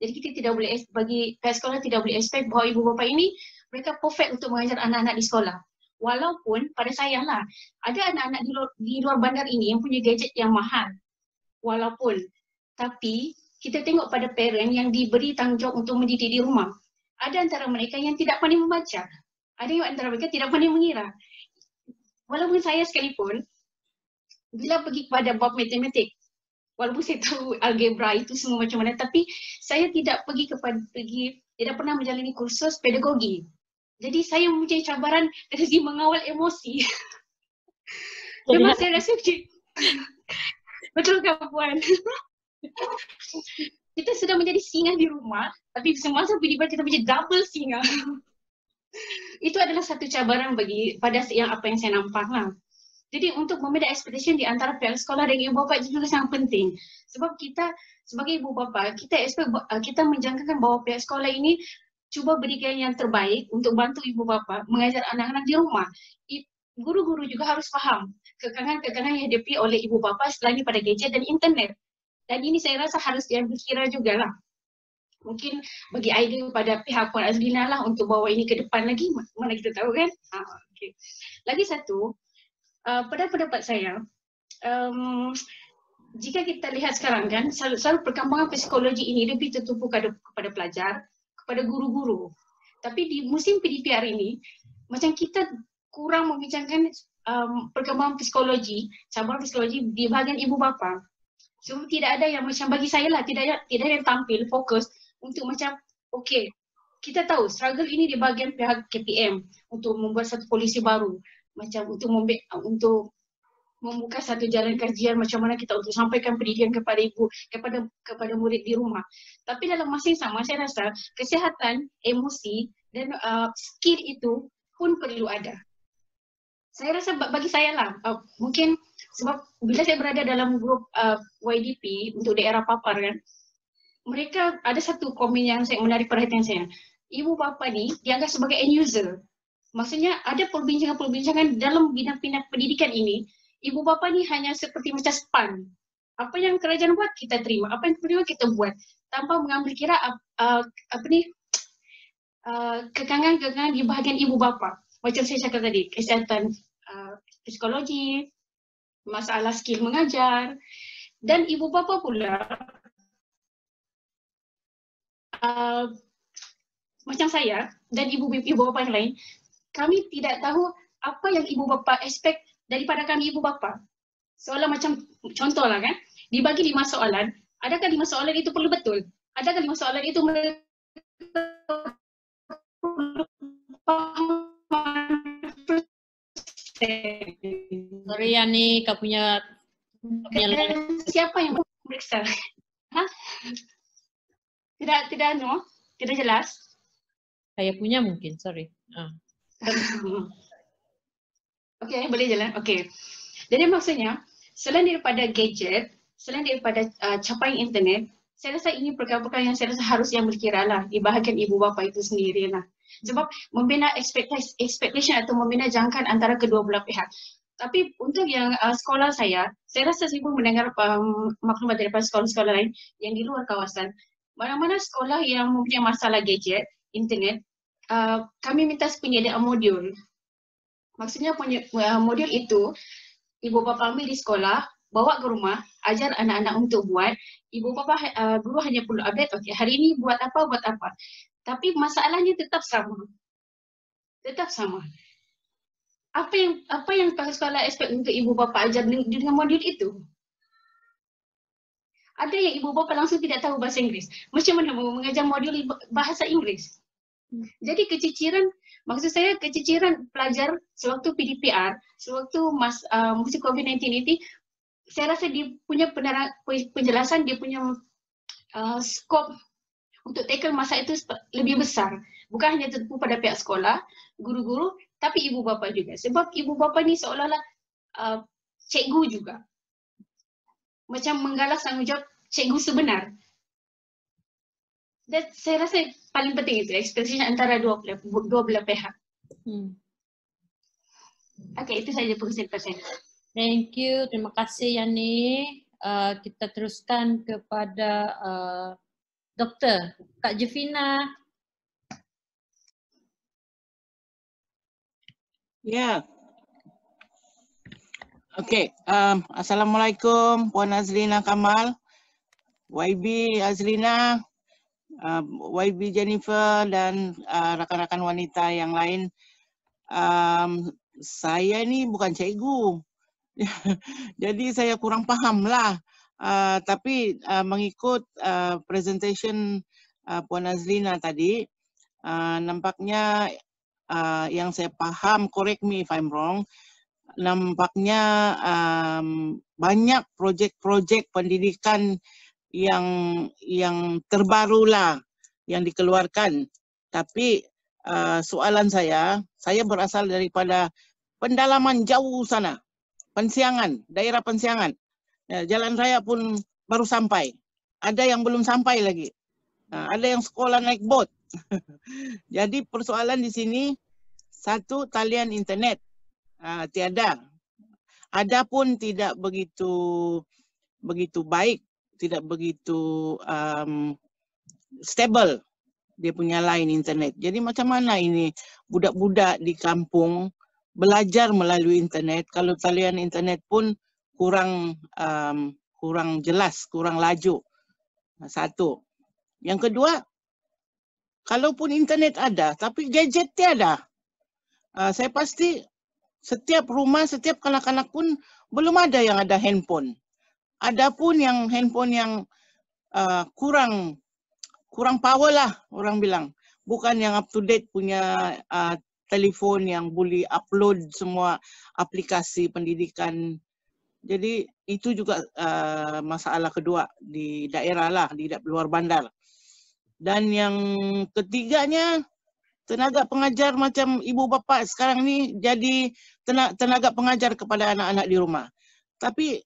Jadi kita tidak boleh, bagi pihak sekolah tidak boleh expect bahawa ibu bapa ini mereka perfect untuk mengajar anak-anak di sekolah. Walaupun pada saya lah, ada anak-anak di luar bandar ini yang punya gadget yang mahal. Walaupun, tapi kita tengok pada parent yang diberi tanggungjawab untuk mendidik di rumah. Ada antara mereka yang tidak pandai membaca. Ada yang antara mereka tidak pandai mengira. Walaupun saya sekalipun, bila pergi kepada bab matematik, walaupun saya tahu algebra itu semua macam mana, tapi saya tidak tidak pernah menjalani kursus pedagogi. Jadi saya mempunyai cabaran dari segi mengawal emosi. Memang saya rasa betul kan Puan? Kita sudah menjadi singa di rumah, tapi semasa tiba-tiba kita menjadi double singa. Itu adalah satu cabaran pada apa yang saya nampak lah. Jadi untuk membina expectation di antara pihak sekolah dan ibu bapa itu juga sangat penting. Sebab kita sebagai ibu bapa, kita menjangkakan bahawa pihak sekolah ini cuba berikan yang terbaik untuk bantu ibu bapa mengajar anak-anak di rumah. Guru-guru juga harus faham kekangan-kekangan yang dihadapi oleh ibu bapa selain pada gadget dan internet. Dan ini saya rasa harus diambil kira jugalah. Mungkin bagi idea pada pihak Puan Azlina lah untuk bawa ini ke depan lagi, mana kita tahu kan. Okay. Lagi satu, pada pendapat saya, jika kita lihat sekarang kan, selalu perkembangan psikologi ini lebih tertumpu kepada pelajar, kepada guru-guru. Tapi di musim PDPR ini, macam kita kurang membincangkan perkembangan psikologi, cabaran psikologi di bahagian ibu bapa. So tidak ada yang macam bagi saya lah, tidak ada yang tampil fokus untuk macam okey, kita tahu struggle ini di bahagian pihak KPM untuk membuat satu polisi baru, macam untuk membuka satu jalan kajian macam mana kita untuk sampaikan pendidikan kepada ibu, kepada murid di rumah. Tapi dalam masa yang sama saya rasa kesihatan, emosi dan skill itu pun perlu ada. Saya rasa bagi saya lah, mungkin sebab bila saya berada dalam grup YDP untuk daerah Papar kan, mereka ada satu komen yang menarik perhatian saya. Ibu bapa ni dianggap sebagai end user. Maksudnya ada perbincangan-perbincangan dalam bidang pendidikan ini, ibu bapa ni hanya seperti macam span. Apa yang kerajaan buat kita terima, apa yang kerajaan kita buat tanpa mengambil kira kekangan-kekangan di bahagian ibu bapa. Macam saya cakap tadi, kesihatan psikologi, masalah skill mengajar, dan ibu bapa pula macam saya dan ibu bapa yang lain, kami tidak tahu apa yang ibu bapa expect daripada kami ibu bapa. Soalan macam contohlah kan, dibagi 5 soalan, adakah 5 soalan itu perlu betul? Adakah 5 soalan itu mereka Sorry Yani, kau punya siapa yang memeriksa? Tidak jelas. Saya punya mungkin, sorry. Okey, boleh jalan. Okey. Jadi maksudnya, selain daripada gadget, selain daripada capaian internet, saya rasa ini perkara-perkara yang saya rasa harus yang berkira lah di bahagian ibu bapa itu sendiri lah. Sebab membina expectation atau membina jangkaan antara kedua belah pihak. Tapi untuk yang sekolah saya rasa saya pun mendengar maklumat daripada sekolah-sekolah lain yang di luar kawasan. Mana-mana sekolah yang mempunyai masalah gadget, internet, kami minta penyediaan modul. Maksudnya modul itu, ibu bapa ambil di sekolah, bawa ke rumah, ajar anak-anak untuk buat. Ibu bapa guru hanya perlu update, okay, hari ini buat apa. Tapi masalahnya tetap sama. Tetap sama. Apa yang sekolah expect untuk ibu bapa ajar dengan modul itu? Ada yang ibu bapa langsung tidak tahu bahasa Inggeris. Macam mana mengajar modul bahasa Inggeris? Jadi keciciran, maksud saya keciciran pelajar sewaktu PDPR, sewaktu musim COVID-19 ini, saya rasa dia punya penjelasan, dia punya skop untuk tackle masa itu lebih besar. Bukan hanya tertumpu pada pihak sekolah, guru-guru, tapi ibu bapa juga. Sebab ibu bapa ni seolah-olah cikgu juga. Macam menggalas tanggungjawab cikgu sebenar. Dan saya rasa paling penting itu, ekspektasi antara dua belah pihak. Okey, itu saja perkongsian saya. Thank you, terima kasih Yani. Kita teruskan kepada Doktor Kak Jevina. Ya. Okey, Assalamualaikum Puan Azlina Kamal, YB Azlina, YB Jennifer dan rakan-rakan wanita yang lain. Saya ni bukan cikgu. Jadi saya kurang faham lah. Tapi mengikut presentation Puan Azlina tadi, nampaknya yang saya faham, correct me if I'm wrong, nampaknya banyak projek-projek pendidikan yang terbarulah yang dikeluarkan. Tapi soalan saya berasal daripada pendalaman jauh sana, Pensiangan, daerah Pensiangan. Jalan raya pun baru sampai. Ada yang belum sampai lagi. Ada yang sekolah naik bot. Jadi persoalan di sini, satu, talian internet tiada. Ada pun tidak begitu baik, tidak begitu stable dia punya line internet. Jadi macam mana ini budak-budak di kampung belajar melalui internet kalau talian internet pun kurang jelas, kurang laju. Satu. Yang kedua, kalaupun internet ada, tapi gadget tiada. Saya pasti setiap rumah, setiap kanak-kanak pun belum ada yang ada handphone. Ada pun yang handphone yang kurang power lah orang bilang. Bukan yang up to date punya telefon yang boleh upload semua aplikasi pendidikan. Jadi itu juga masalah kedua di daerah lah, di luar bandar. Dan yang ketiganya, tenaga pengajar macam ibu bapa sekarang ni jadi tenaga pengajar kepada anak-anak di rumah. Tapi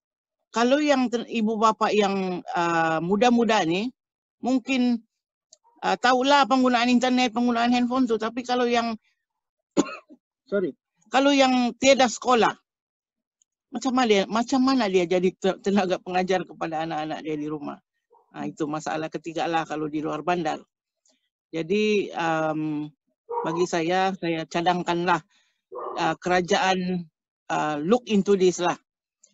kalau yang ibu bapa yang muda-muda ni mungkin tahulah penggunaan internet, penggunaan handphone tu, tapi kalau yang kalau yang tiada sekolah, macam mana dia jadi tenaga pengajar kepada anak-anak dia di rumah? Itu masalah ketiga lah kalau di luar bandar. Jadi bagi saya cadangkanlah kerajaan look into this lah,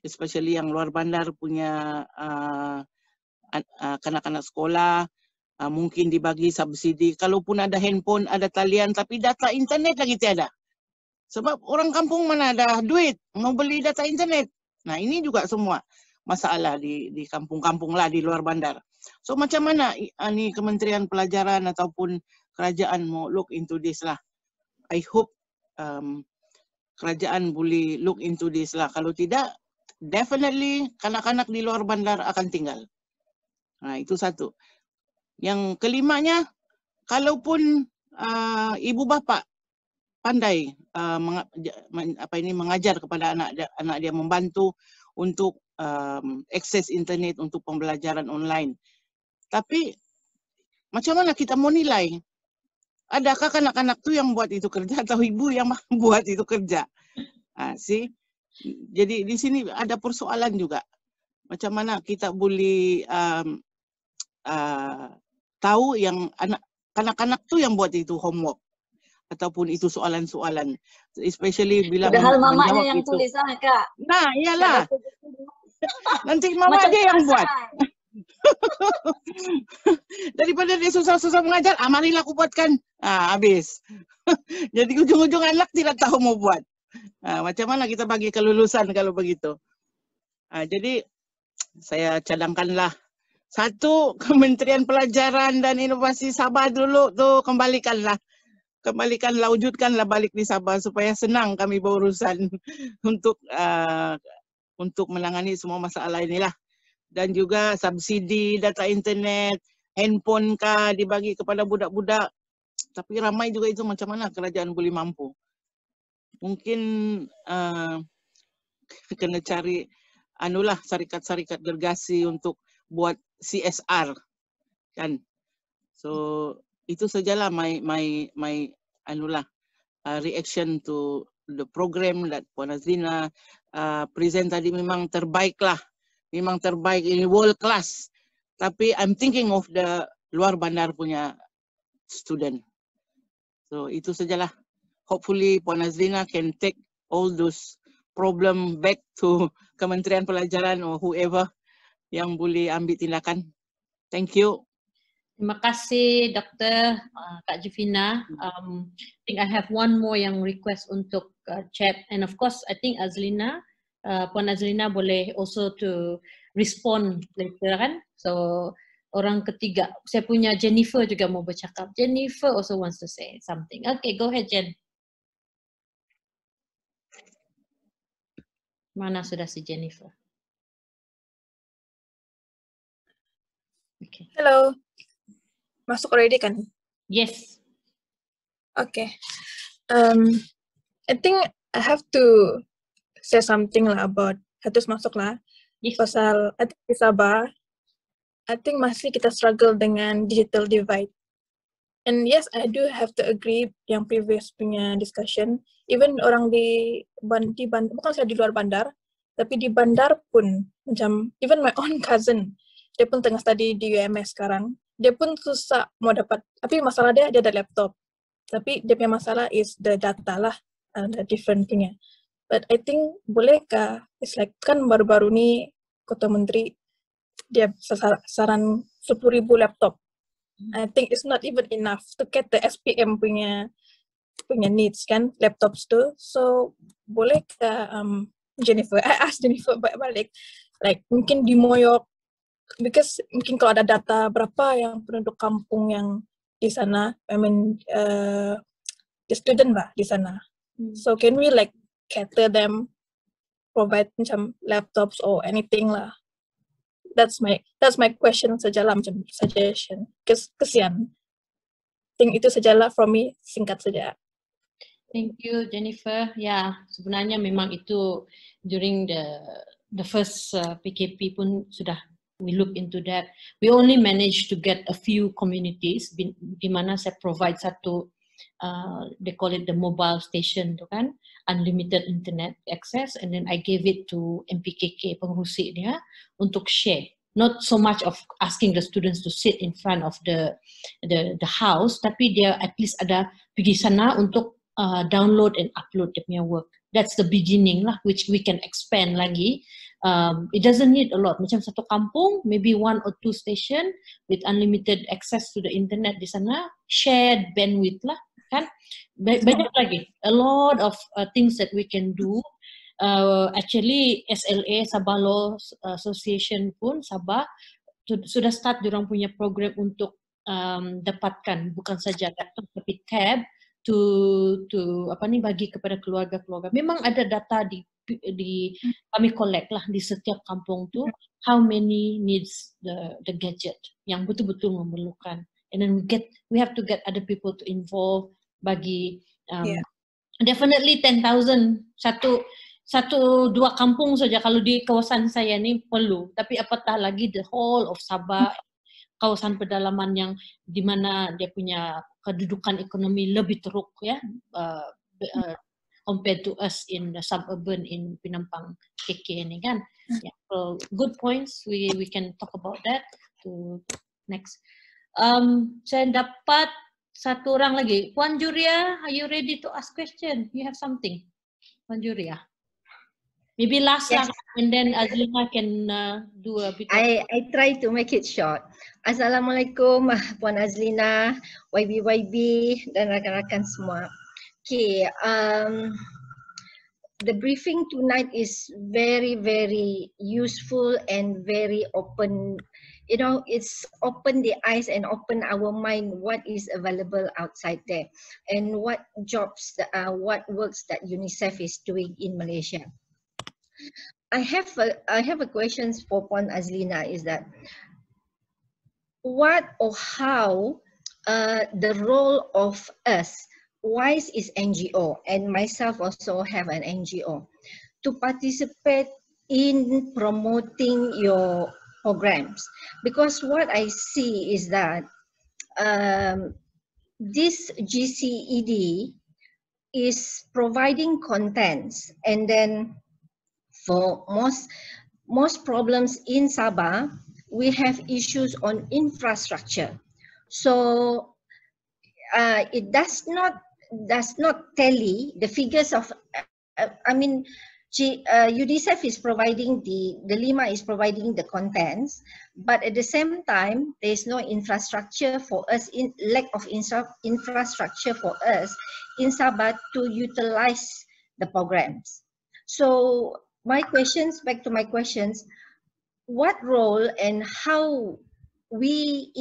especially yang luar bandar punya kanak-kanak sekolah, mungkin dibagi subsidi. Kalaupun ada handphone, ada talian, tapi data internet lagi tiada. Sebab orang kampung mana ada duit mau beli data internet. Nah ini juga semua masalah di kampung-kampung lah, di luar bandar. So macam mana ni Kementerian Pelajaran ataupun kerajaan mau look into this lah. I hope kerajaan boleh look into this lah. Kalau tidak, definitely kanak-kanak di luar bandar akan tinggal. Itu satu. Yang kelimanya, kalaupun ibu bapa pandai mengajar kepada anak dia, membantu untuk akses internet untuk pembelajaran online. Tapi macam mana kita mau nilai? Adakah kanak-kanak tu yang buat itu kerja atau ibu yang buat itu kerja? Jadi di sini ada persoalan juga. Macam mana kita boleh tahu yang kanak-kanak tu yang buat itu homework ataupun itu soalan-soalan, especially bila Padahal mamanya menjawab yang itu. tulis Kak. Nah, iyalah. Nanti mama Macam dia yang buat. perasaan. Daripada dia susah-susah mengajar, marilah aku buatkan. Habis. Jadi ujung-ujung anak tidak tahu mau buat. Macam mana kita bagi kelulusan kalau begitu? Jadi saya cadangkanlah. Satu, Kementerian Pelajaran dan Inovasi Sabah dulu tu kembalikanlah, wujudkanlah balik di Sabah supaya senang kami berurusan untuk menangani semua masalah inilah. Dan juga subsidi data internet, handphone kah dibagi kepada budak-budak. Tapi ramai juga itu, macam mana kerajaan boleh mampu. Mungkin kena cari syarikat-syarikat gergasi untuk buat CSR kan. So itu sajalah my reaction to the program that Puan Azlina present tadi. Memang terbaik lah. Memang terbaik, ini world class. Tapi I'm thinking of the luar bandar punya student. So itu sajalah. Hopefully Puan Azlina can take all those problem back to Kementerian Pelajaran or whoever yang boleh ambil tindakan. Thank you. Terima kasih Dr. Kak Jovina. I think I have one more yang request untuk chat, and of course I think Azlina, Puan Azlina boleh also to respond later kan. So orang ketiga, saya punya Jennifer juga mau bercakap. Jennifer also wants to say something. Okay, go ahead Jen. Mana sudah si Jennifer? Okay. Hello. Masuk already kan? Yes. Okay. I think I have to say something lah about harus masuk lah. Yes. Pasal I think di Sabah, I think masih kita struggle dengan digital divide. And yes, I do have to agree yang previous punya discussion. Even orang di bandar, bukan saya di luar bandar, tapi di bandar pun macam even my own cousin, dia pun tengah study di UMS sekarang. Dia pun susah mau dapat, tapi masalah dia ada laptop. Tapi dia punya masalah is the data lah, the different punya. But I think bolehkah, it's like kan baru-baru ni Kota Menteri dia saran 10,000 laptop. I think it's not even enough to get the SPM punya needs kan, laptops tu. So bolehkah Jennifer, I ask Jennifer balik, like mungkin di Moyok, because mungkin kalau ada data berapa yang penduduk kampung yang di sana, I mean the student lah di sana. So can we like cater them, provide macam laptops or anything lah. That's my question sajalah, macam suggestion. Kesian. Think itu sajalah from me, singkat saja. Thank you Jennifer. Ya, sebenarnya memang itu during the first PKP pun sudah we look into that. We only managed to get a few communities di mana saya provide satu they call it the mobile station tu kan, unlimited internet access, and then I gave it to MPKK pengurusi dia untuk share. Not so much of asking the students to sit in front of the house, tapi dia at least ada pergi sana untuk download and upload dia punya work. That's the beginning lah, which we can expand lagi. It doesn't need a lot. Macam satu kampung, maybe 1 or 2 station with unlimited access to the internet di sana, shared bandwidth lah, kan? Banyak lagi. A lot of things that we can do. Actually, SLA Sabah Law Association pun Sabah sudah start diorang punya program untuk dapatkan bukan saja laptop tapi tab to bagi kepada keluarga-keluarga. Memang ada data di kami collect lah di setiap kampung tu how many needs the gadget yang betul-betul memerlukan, and then we have to get other people to involve bagi definitely 10,000 satu dua kampung saja kalau di kawasan saya ni perlu, tapi apatah lagi the whole of Sabah, kawasan pedalaman yang di mana dia punya kedudukan ekonomi lebih teruk ya, compared to us in the suburban in Penampang KK ini kan. Yeah, so good points. We can talk about that. To next. Saya dapat satu orang lagi. Puan Juria, are you ready to ask question? You have something, Puan Juria? Maybe last Yes. lah, and then Azlina can do a bit. I try to make it short. Assalamualaikum Puan Azlina, YB dan rakan-rakan semua. Okay, the briefing tonight is very useful and very open. You know, it's open the eyes and open our mind what is available outside there and what jobs, what works that UNICEF is doing in Malaysia. I have a question for Puan Azlina, is that what or how the role of us, WISE is NGO and myself also have an NGO, to participate in promoting your programs, because what I see is that this GCED is providing contents, and then for most problems in Sabah, we have issues on infrastructure. So it does not tally the figures of, UNICEF is providing the Lima is providing the contents, but at the same time, there is no infrastructure for us, lack of infrastructure for us in Sabah to utilize the programs. So back to my questions, what role and how we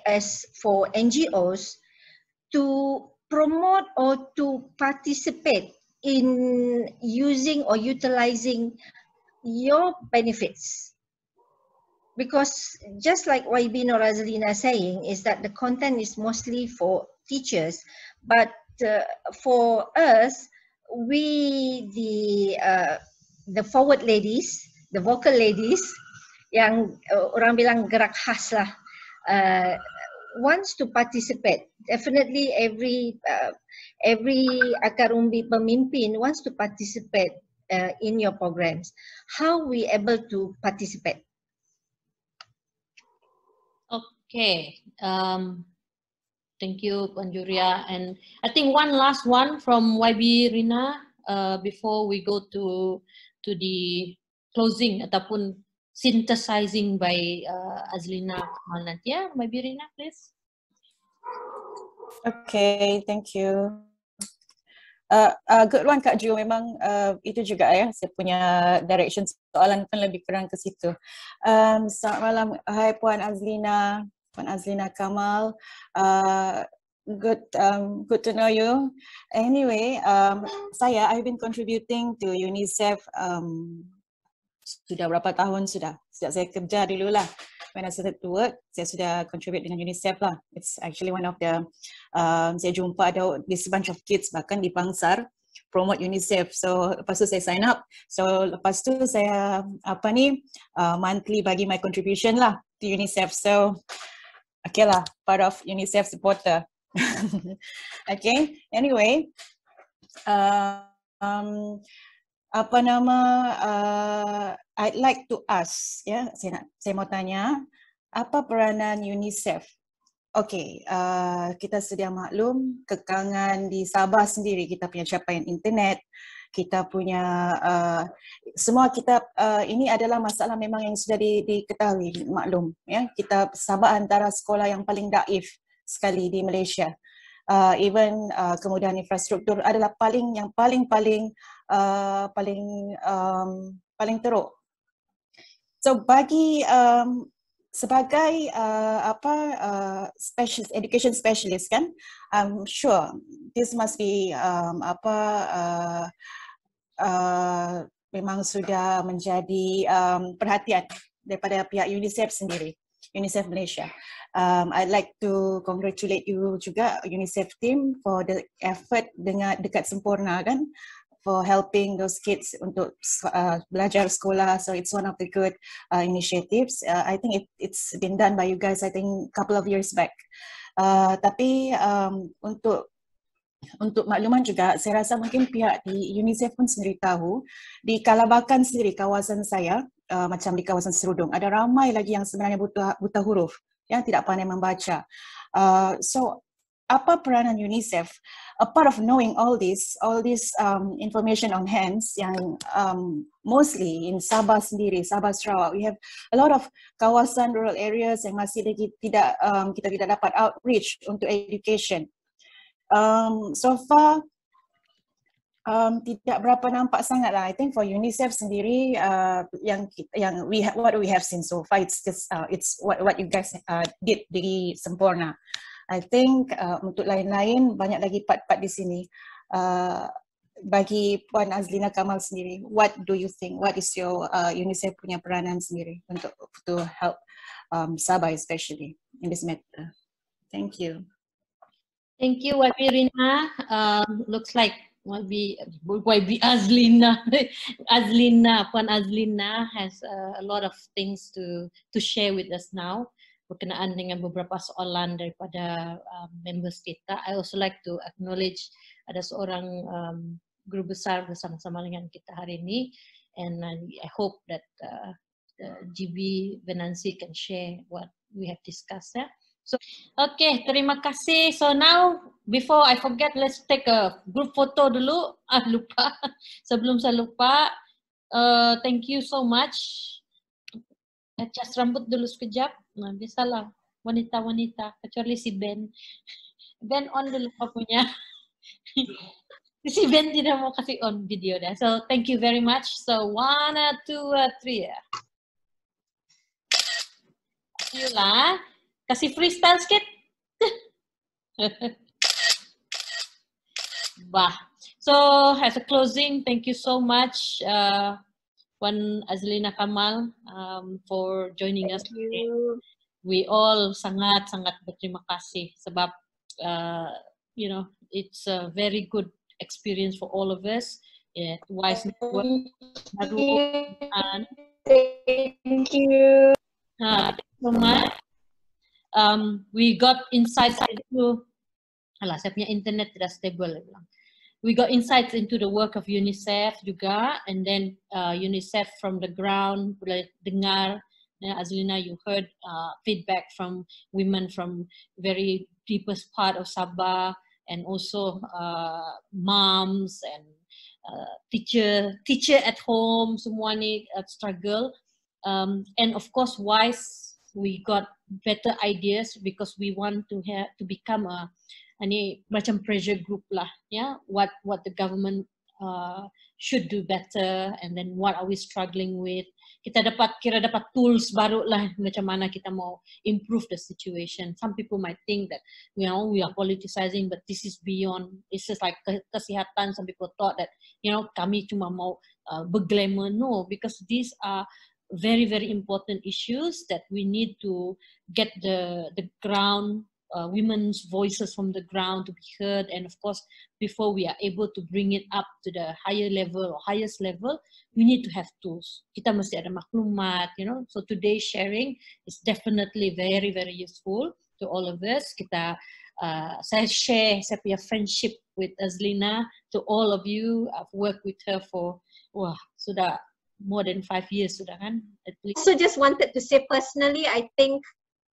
as for NGOs to promote or to participate in using or utilizing your benefits? Because just like YB Norazalina saying, is that the content is mostly for teachers, but for us, we the forward ladies, the vocal ladies, yang orang bilang gerak khas lah, wants to participate. Definitely every akar umbi pemimpin wants to participate in your programs. How we able to participate? Okay, thank you, Puan Juria. And I think one last one from YB Rina before we go to the closing ataupun synthesizing by Azlina Kamal nanti ya. YB Rina, please. Okay, thank you. Good one Kak Ju, memang itu juga ya saya punya direction soalan pun lebih kurang ke situ. Selamat malam, hai Puan Azlina Kamal. Good to know you. Anyway, I've been contributing to UNICEF sudah berapa tahun sudah. Sejak saya kerja dulu lah. When I started to work, saya sudah contribute dengan UNICEF lah. It's actually one of the, saya jumpa ada this bunch of kids bahkan di Pangsar promote UNICEF. So lepas tu saya sign up. So lepas tu saya monthly bagi my contribution lah to UNICEF. So okay lah, part of UNICEF supporter. Okay, anyway, I'd like to ask, ya, saya mau tanya, apa peranan UNICEF? Okay, kita sedia maklum kekangan di Sabah sendiri, kita punya capaian internet, kita punya semua kita ini adalah masalah memang yang sudah diketahui, maklum, ya. Kita Sabah antara sekolah yang paling daif sekali di Malaysia. Even kemudahan infrastruktur adalah paling teruk. So bagi sebagai education specialist kan, I'm sure this must be memang sudah menjadi perhatian daripada pihak UNICEF sendiri, UNICEF Malaysia. I'd like to congratulate you juga UNICEF team for the effort dengan dekat sempurna kan, for helping those kids untuk belajar sekolah. So it's one of the good initiatives. I think it's been done by you guys, I think a couple of years back. Tapi untuk untuk makluman juga, saya rasa mungkin pihak di UNICEF pun sendiri tahu, di Kalabakan sendiri, kawasan saya, macam di kawasan Serudung, ada ramai lagi yang sebenarnya buta huruf, yang tidak pandai membaca. So, apa peranan UNICEF? Apart of knowing all this information on hands, yang mostly in Sabah sendiri, Sabah Sarawak, we have a lot of kawasan rural areas yang masih lagi kita tidak dapat outreach untuk education. So far tidak berapa nampak sangat lah. I think for UNICEF sendiri what we have seen so far, it's just it's what you guys did di Semporna. I think untuk lain-lain banyak lagi part-part di sini. Bagi Puan Azlina Kamal sendiri, what do you think? What is your UNICEF punya peranan sendiri untuk to help Sabah especially in this matter? Thank you. Thank you, YB Rina. Looks like YB Azlina, Puan Azlina has a lot of things to share with us now berkenaan dengan beberapa soalan daripada members kita. I also like to acknowledge ada seorang guru besar bersama-sama dengan kita hari ini, and I hope that GB Venancy can share what we have discussed. Yeah? So, okay, terima kasih. So now, before I forget, let's take a group photo dulu. Lupa. Sebelum saya lupa, thank you so much. Adjust rambut dulu sekejap. Nah, biasalah wanita-wanita, kecuali si Ben. Ben on dulu punya. Si Ben tidak mau kasih on video dah. So, thank you very much. So, 1, 2, 3. See you lah. Kasih freestyle sikit. Bah. So, as a closing, thank you so much, Puan Azlina Kamal, for joining us today. We all sangat-sangat berterima kasih sebab, you know, it's a very good experience for all of us. Yeah, Wise Network. Thank you. Thank you so much. We got insights into, saya punya internet tidak stable. We got insights into the work of UNICEF juga, and then UNICEF from the ground, boleh dengar, Azlina, you heard feedback from women from very deepest part of Sabah, and also moms and teacher at home, semua ni struggle, and of course WISE. We got better ideas because we want to become a macam pressure group lah, yeah. What the government should do better, and then what are we struggling with? Kita dapat tools baru lah macam mana kita mau improve the situation. Some people might think that we are politicizing, but this is beyond. It's just like kesihatan. Some people thought that kami cuma mau berglamour. No, because these are very, very important issues that we need to get the ground, women's voices from the ground to be heard, and of course, before we are able to bring it up to the higher level or highest level, we need to have tools. Kita mesti ada maklumat, So today's sharing is definitely very, very useful to all of us. Saya share saya punya friendship with Azlina to all of you. I've worked with her for sudah more than 5 years sudah kan, at least. Also just wanted to say personally, I think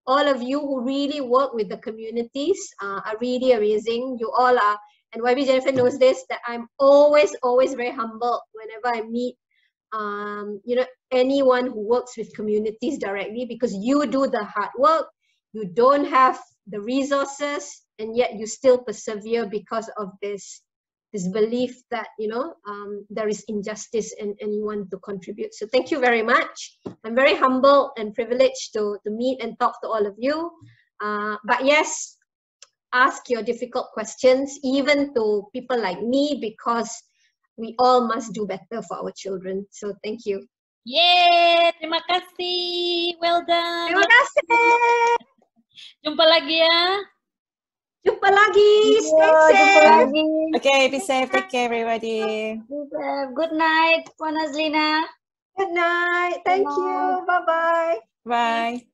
all of you who really work with the communities are really amazing. You all are, and YB Jennifer knows this, that I'm always very humbled whenever I meet anyone who works with communities directly, because you do the hard work, you don't have the resources, and yet you still persevere because of this belief that there is injustice and you want to contribute. So thank you very much. I'm very humble and privileged to meet and talk to all of you. But yes, ask your difficult questions even to people like me, because we all must do better for our children. So thank you. Yay, terima kasih. Well done. Terima kasih. Jumpa lagi ya. Jumpa lagi. Stay safe. Okay, be safe. Take care, everybody. Good night, Puan Azlina. Good night. Thank you. Bye-bye. Bye.